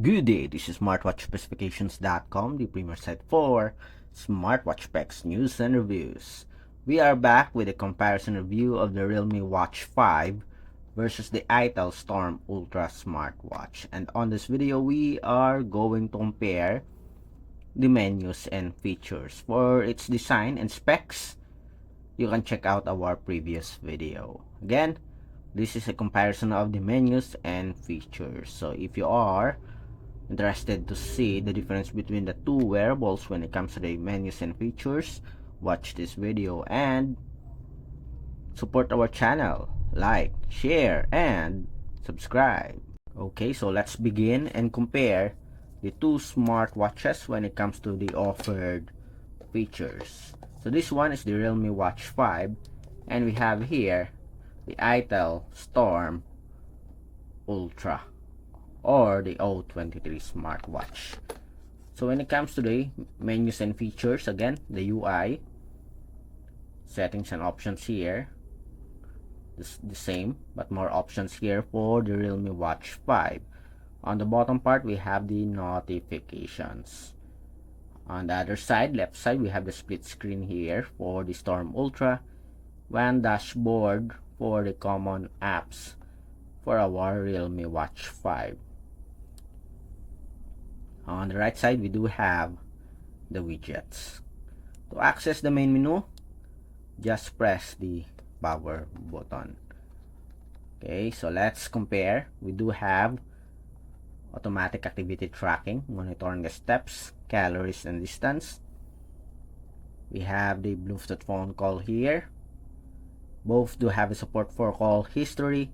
Good day, this is smartwatchspecifications.com, the premier site for smartwatch specs, news, and reviews. We are back with a comparison review of the Realme Watch 5 versus the iTel Storm Ultra Smartwatch. And on this video, we are going to compare the menus and features. For its design and specs, you can check out our previous video. Again, this is a comparison of the menus and features. So if you are interested to see the difference between the two wearables when it comes to the menus and features, watch this video and support our channel. Like, share, and subscribe. Okay, so let's begin and compare the two smartwatches when it comes to the offered features. So this one is the Realme Watch 5, and we have here the iTel Storm Ultra or the O23 Smartwatch. So when it comes to the menus and features, again, the UI, settings and options here, the same, but more options here for the Realme Watch 5. On the bottom part, we have the notifications. On the other side, left side, we have the split screen here for the Storm Ultra, one dashboard for the common apps for our Realme Watch 5. On the right side, we do have the widgets. To access the main menu, just press the power button. Okay, so let's compare. We do have automatic activity tracking, monitoring the steps, calories, and distance. We have the Bluetooth phone call here. Both do have a support for call history,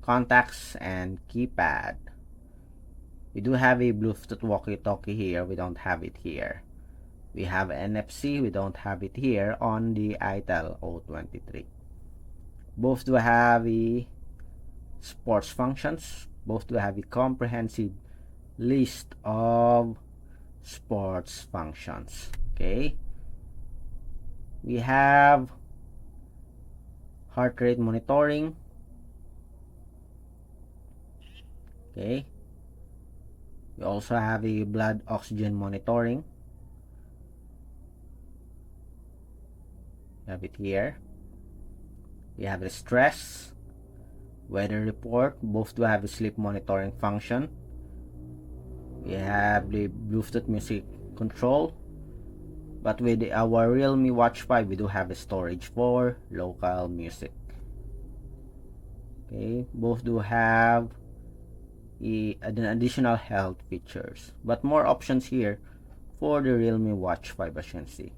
contacts, and keypad. We do have a Bluetooth walkie-talkie here. We don't have it here. We have NFC. We don't have it here on the iTel O23. Both do have a sports functions. Both do have a comprehensive list of sports functions. Okay. We have heart rate monitoring. Okay. We also have a blood oxygen monitoring. We have it here. We have the stress, weather report. Both do have a sleep monitoring function. We have the Bluetooth music control. But with our Realme Watch 5, we do have a storage for local music. Okay, both do have an additional health features, but more options here for the Realme Watch 5, as you can see.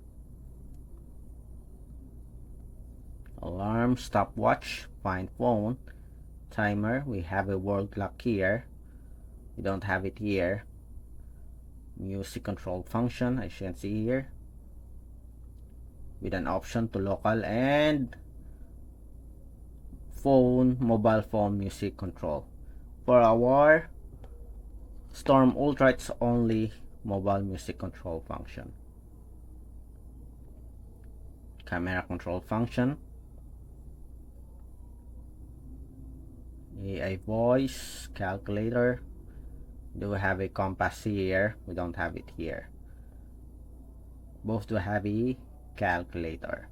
Alarm, stopwatch, find phone, timer. We have a world clock here. We don't have it here. Music control function, as you can see here, with an option to local and mobile phone music control. For our Storm Ultra, it's only mobile music control function. Camera control function. AI voice, calculator. Do have a compass here. We don't have it here. Both do have a calculator.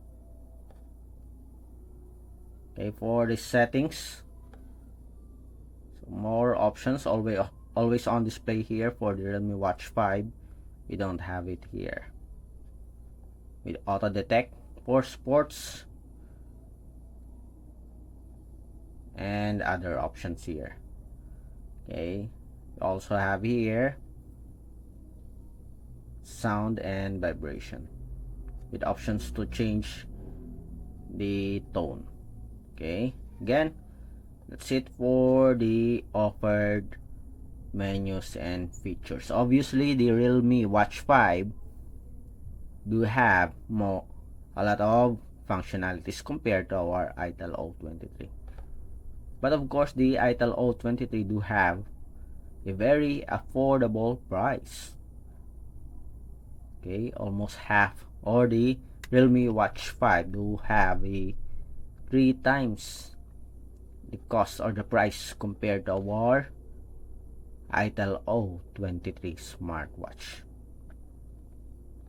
Okay, for the settings, more options, always on display here for the Realme Watch 5. We don't have it here. With auto detect for sports and other options here. Okay, we also have here sound and vibration with options to change the tone. Okay, again, that's it for the offered menus and features. Obviously, the Realme Watch 5 do have a lot of functionalities compared to our iTel O23. But of course, the iTel O23 do have a very affordable price. Okay, almost half. Or the Realme Watch 5 do have a 3 times the cost or the price compared to our iTel O23 Smartwatch.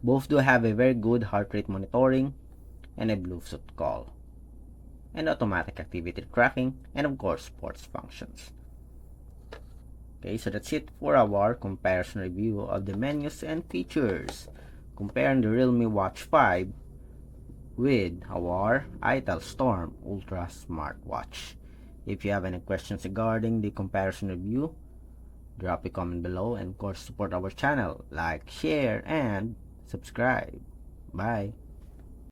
Both do have a very good heart rate monitoring and a Bluetooth call, and automatic activity tracking, and of course sports functions. Okay, so that's it for our comparison review of the menus and features, comparing the Realme Watch 5 with our iTel Storm Ultra Smartwatch. If you have any questions regarding the comparison review, drop a comment below, and of course support our channel, like, share, and subscribe. Bye.